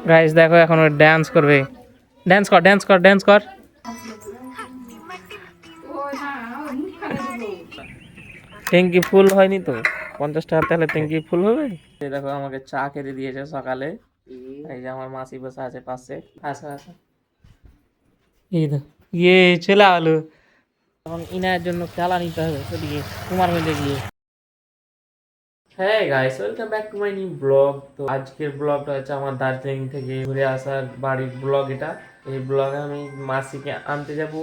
Guys দেখো এখন ও dance করবে। ডান্স কর, ডান্স কর, ডান্স কর। ট্যাঙ্কি ফুল হয়নি তো, 50 টাকা তাহলে ট্যাঙ্কি ফুল হবে। এই দেখো আমাকে চা খেতে দিয়েছে সকালে। এই যে আমার মাসি বসে আছে পাশে। আসো আসো, এই দেখো ইয়ে চলে আলো। এখন ইনার জন্য খেলা নিতে হবে ওদিকে কুমার মধ্যে গিয়ে। হ্যাঁ guys, welcome back to my new blog. তো আজকের ব্লগটা হচ্ছে আমার দার্জিলিং থেকে ঘুরে আসার বাড়ির ব্লগ। এটা এই ব্লগে আমি মাসিকে আনতে যাব।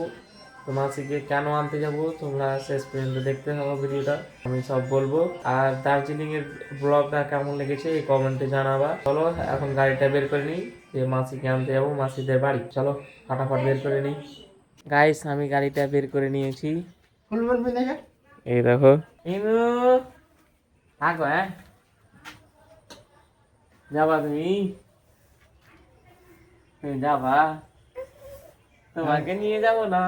তো মাসিকে কেন আনতে যাব তোমরা শেষ পর্যন্ত দেখতে হবে ভিডিওটা, আমি সব বলবো। আর দার্জিলিং এর ব্লগটা কেমন লেগেছে এই কমেন্টে জানাবা। চলো এখন গাড়িটা বের করে নিই, যে মাসিকে আনতে যাবো মাসিদের বাড়ি। চলো ফাটাফাট বের করে নিই। গাইস আমি গাড়িটা বের করে নিয়েছি। এই দেখো ইনু থাকো, হ্যাঁ যাবা তুমি, যাবা, তোমাকে নিয়ে যাবো না,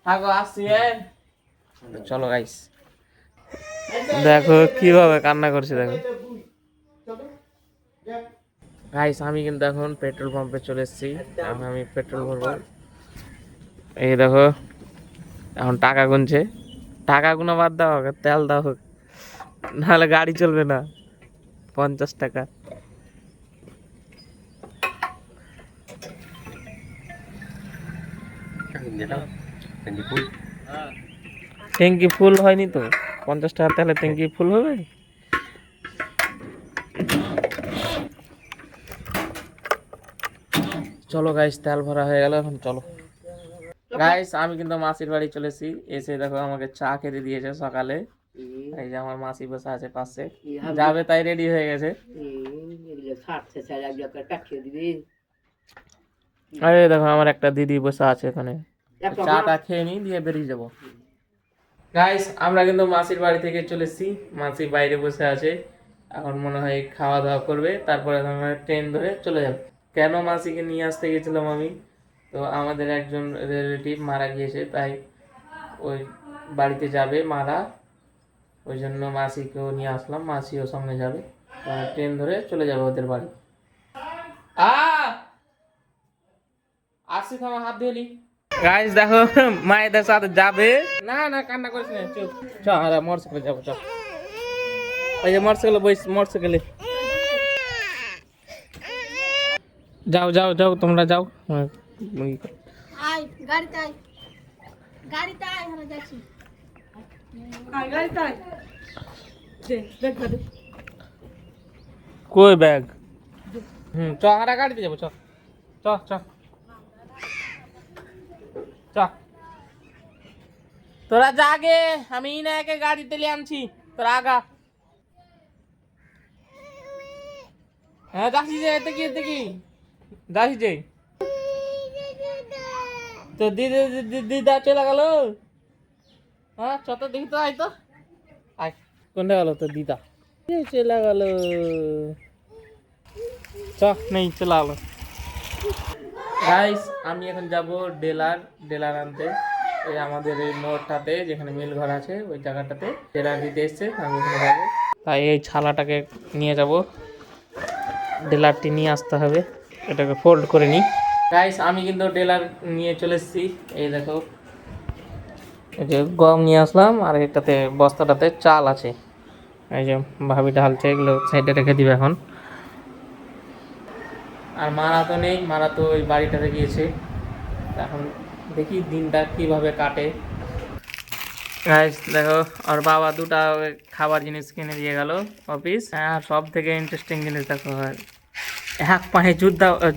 থাকো আসছি। চলো গাইস, দেখো কিভাবে কান্না করছে দেখো। গাইস আমি কিন্তু এখন পেট্রোল পাম্পে চলে এসেছি, এখন আমি পেট্রোল ভরবো। এই দেখো এখন টাকা গুনছে, টাকা গুনা বাদ দাও, তেল দাও, নাহলে গাড়ি চলবে না। 50 টাকা। ট্যাঙ্কি ফুল হয়নি তো, 50 টাকা তাহলে ট্যাঙ্কি ফুল হবে। চলো গাইস তেল ভরা হয়ে গেল, এখন চলো গাইস। আমি কিন্তু মাসির বাড়ি চলেছি, এসে দেখো আমাকে চা খেতে দিয়েছে সকালে। এই যে আমার মাসি বসে আছে পাশে, যাবে তাই রেডি হয়ে গেছে। আরে দেখো আমার একটা দিদি বসে আছে এখানে, চাটা খেয়ে নি দিয়ে বেরিয়ে যাবো। গাইস আমরা কিন্তু মাসির বাড়ি থেকে চলেছি, মাসি বাইরে বসে আছে, এখন মনে হয় খাওয়া দাওয়া করবে, তারপরে আমরা ট্রেন ধরে চলে যাব। কেন মাসিকে নিয়ে আসতে গেছিলাম আমি, তো আমাদের একজন রিলেটিভ মারা গিয়েছে, তাই ওই বাড়িতে যাবে মারা, ওই জন্য মাসিকেও নিয়ে আসলাম, মাসিও সঙ্গে যাবে। ট্রেন ধরে চলে যাবে ওদের বাড়ি। আসছি তোমার হাত ধুয়ে নি। গাইস দেখো মায়েদের সাথে যাবে, না না কান্না করিস না, চুপ চ, মোটরসাইকেলে যাবো চ। ওই যে মোটরসাইকেলে বইস, মোটরসাইকেলে যাও যাও যাও তোমরা যাও। গাড়িতে আয়, গাড়িতে আয়, আমরা যাচ্ছি। কই ব্যাগ? চ আমরা গাড়িতে যাবো, চ চ চ চ। তোরা জাগে, আমি না একে গাড়িতে নিয়ে আনছি, তোরা আগা। হ্যাঁ যাচ্ছি যে, এতে কি এতে কি যাচ্ছি যে, তো দিদা চলে গেল। হ্যাঁ চ তো দেখি তো, আয় তো আয়। কোনটা গেল তোর দিদা? চলে গেল, চ নেই চলে গেল। গাইস আমি এখন যাব ডেলার আনতে, এই আমাদের এই মোড়টাতে যেখানে মিল ঘর আছে ওই জায়গাটাতে ডেলার দিতে এসছে, আমি ওখানে যাবো। তাই এই ছালাটাকে নিয়ে যাব, ডেলারটি নিয়ে আসতে হবে, এটাকে ফোল্ড করে নিই। গাইস আমি কিন্তু ডেলার নিয়ে চলে এসেছি, এই দেখো এই যে গম নিয়ে আসলাম, আর এটাতে বস্তাটাতে চাল আছে, এই যে ভাবি ঢালছে, এগুলো সাইডে রেখে দিবে এখন। আর মারা তো নেই, মারা তো ওই বাড়িটাতে গিয়েছে, এখন দেখি দিনটা কিভাবে কাটে। গাইস দেখো আর বাবা দুটা খাবার জিনিস কিনে দিয়ে গেল অফিস। আর সব থেকে ইন্টারেস্টিং জিনিস দেখো, এক পায়ে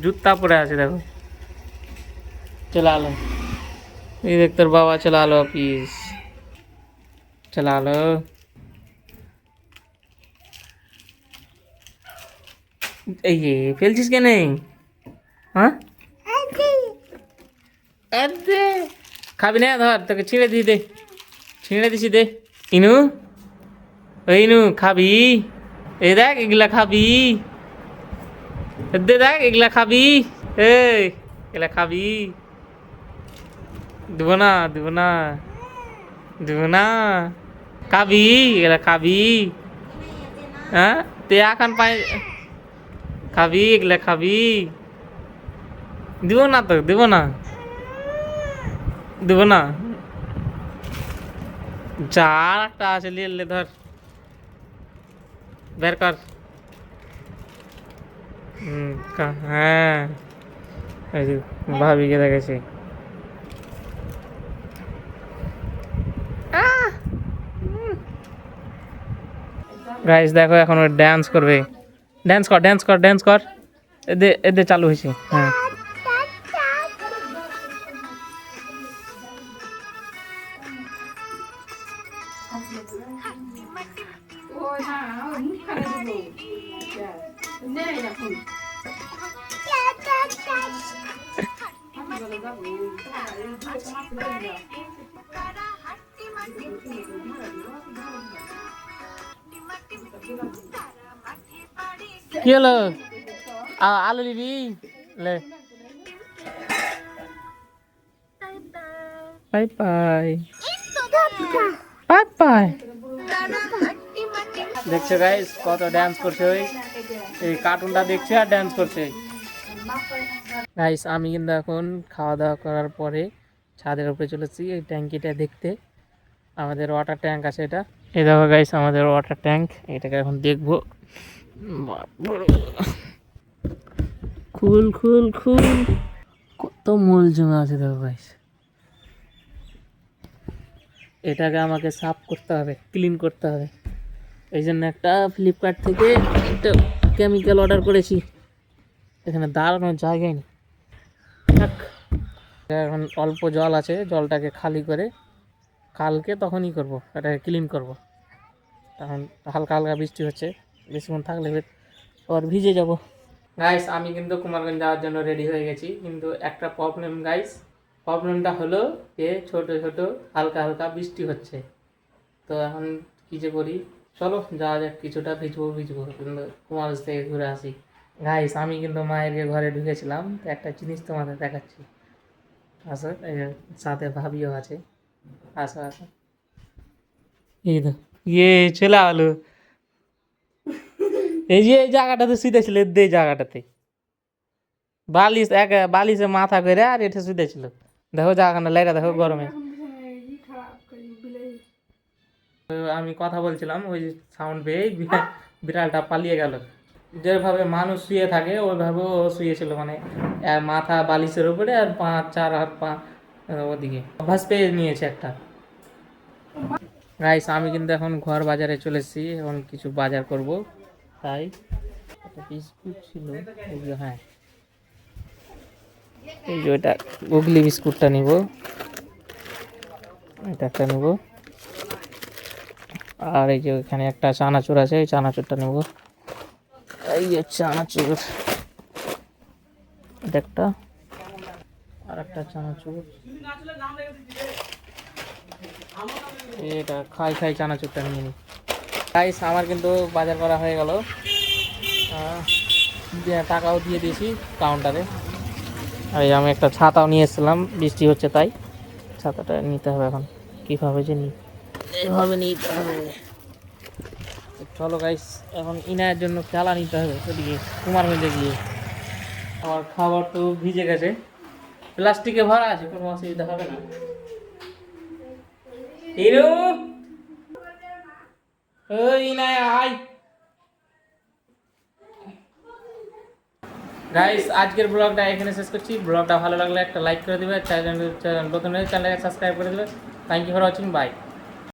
জুতা পরে আছে দেখো, চলে আলো। এই দেখ তোর বাবা চলে আলো অফিস, চলে আলো। এই যে ফেলছিস কেন? হ্যাঁ খাবি না, ধর তোকে ছিঁড়ে দিই, দে ছিঁড়ে দিছি, দে। ইনু ওই ইনু খাবি? এই দেখ এগুলা খাবি, দে দেখ এগুলা খাবি, এই এগুলা খাবি? দিব না দিব না দিব না, খাবি এগুলা খাবি? হ্যাঁ তুই এখন পায়ে খাবি এগুলা খাবি? দিব না তো, দিব না, দিব না। যার একটা আছে লিয়ে ধর, বের কর। হ্যাঁ, এই যে ভাবিকে দেখেছি। গাইস দেখো এখন ও ড্যান্স করবে। ড্যান্স কর, ড্যান্স কর, ড্যান্স কর। এদে এদে চালু হয়েছে। হ্যাঁ, কি হলো? আলু নিবি? লে, বাই বাই, বাই বাই। দেখছো গাইস কত ডান্স করছে, ওই এই কার্টুনটা দেখছে আর ডান্স করছে। গাইস আমি কিন্তু এখন খাওয়া দাওয়া করার পরে ছাদের উপরে চলেছি এই ট্যাঙ্কিটা দেখতে। আমাদের ওয়াটার ট্যাঙ্ক আছে এটা। এই দেখো গাইস আমাদের ওয়াটার ট্যাঙ্ক, এটাকে এখন দেখবো। খুল খুল খুল, কত মূল জমে আছে দেখো গাইস। এটাকে আমাকে সাফ করতে হবে, ক্লিন করতে হবে। এই জন্য একটা ফ্লিপকার্ট থেকে একটা কেমিক্যাল অর্ডার করেছি। এখানে দাঁড়ানোর জায়গায় নেই। থাক, এখন অল্প জল আছে, জলটাকে খালি করে কালকে তখনই করব, এটাকে ক্লিন করব। তখন হালকা হালকা বৃষ্টি হচ্ছে, বেশিক্ষণ থাকলে আবার ভিজে যাব। গাইস আমি কিন্তু কুমারগঞ্জ যাওয়ার জন্য রেডি হয়ে গেছি, কিন্তু একটা প্রবলেম গাইস। প্রবলেমটা হলো যে ছোট ছোট হালকা হালকা বৃষ্টি হচ্ছে। তো এখন কী যে করি, চলো যাওয়া যাক। কিছুটা ভিজবো ভিজবো, কিন্তু কুমারগঞ্জ থেকে ঘুরে আসি। গাইস আমি কিন্তু মায়ের ঘরে ঢুকেছিলাম, তো একটা জিনিস তোমাদের দেখাচ্ছি। আসো, এই যে সাথে ভাবিও আছে। আসো আসো, এই তো ইয়ে চলে আলো। এই যে এই জায়গাটাতে শুইতেছিল, এই জায়গাটাতে বালিশ, এক বালিশে মাথা করে আর এটা শুইতেছিল। দেখো জায়গাটা লাইটা দেখো গরমে। তো আমি কথা বলছিলাম, ওই সাউন্ড পেয়ে বিড়ালটা পালিয়ে গেল। যেভাবে মানুষ শুয়ে থাকে ওইভাবে ও শুয়েছিল, মানে মাথা বালিশের উপরে আর পা, চার হাত পা ওদিকে অভ্যাস পেয়ে নিয়েছে একটা। গাইস আমি কিন্তু এখন ঘর বাজারে চলে এসেছি, এখন কিছু বাজার করব। তাই একটা বিস্কুট ছিল, এই যে হ্যাঁ, এই যে ওইটা গুগলি বিস্কুটটা নিব, এটা একটা নেব। আর এই যে ওইখানে একটা চানাচুর আছে, এই চানাচুরটা নেব। এই যে চানাচুর, এটা একটা, আর একটা চানাচুর, এটা খাই খাই চানাচুরটা নিয়ে নিই। গাইস আমার কিন্তু বাজার করা হয়ে গেল, টাকাও দিয়ে দিয়েছি কাউন্টারে। আর এই আমি একটা ছাতাও নিয়ে এসেছিলাম, বৃষ্টি হচ্ছে তাই ছাতাটা নিতে হবে। এখন কীভাবে যে নিই, এইভাবে নিতে হবে। চলো গাইস এখন ইনায়ের জন্য চালা নিতে হবে ওদিকে কুমারগঞ্জে গিয়ে। আমার খাবার তো ভিজে গেছে, প্লাস্টিকে ভরা আছে, কোনো অসুবিধা হবে না। হিরো, ওই ইনায় আয়। গাইস আজকের ব্লগটা এখানে শেষ করছি। ব্লগটা ভালো লাগলে একটা লাইক করে দেবে, চ্যানেল নতুন হলে চ্যানেলটাকে সাবস্ক্রাইব করে দেবে। Thank you for watching, by.